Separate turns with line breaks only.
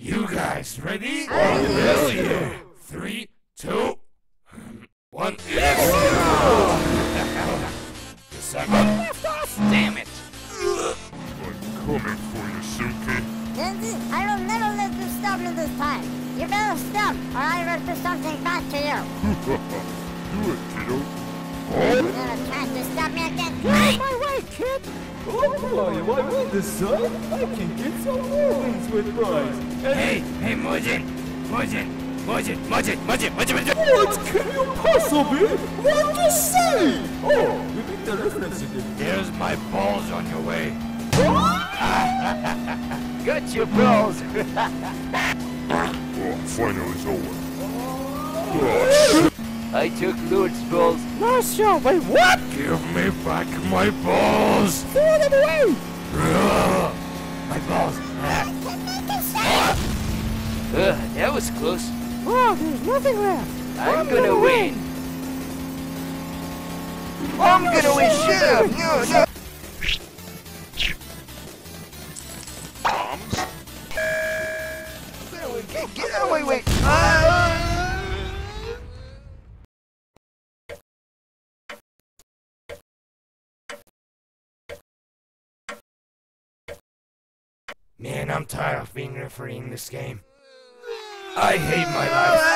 You guys ready? Hell yeah! 3, 2, 1. Let's go! The second left off. Damn it!
I'm coming for you, Soonky.
Lindsay, I will never let you stop me this time. You better stop, or I will do something bad to you.
Do it, kiddo.
You're gonna try to stop me again.
Get out of my way, kid! Oh boy, I win this, son. I can get some more wins with prize.
Hey, Mojin!
What can you possibly want to say? Oh, we make the reference again.
There's my balls on your way.
Got your balls.
Oh, finally it's over.
I took Lord's balls.
Nice job, wait, what?
Give me back my balls!
Throw them away!
My balls!
That was close.
Oh, there's nothing left.
I'm gonna win. I'm gonna win. Shut up. No.
Bombs?
Get out of my way.
Man, I'm tired of being refereeing this game. I hate my life.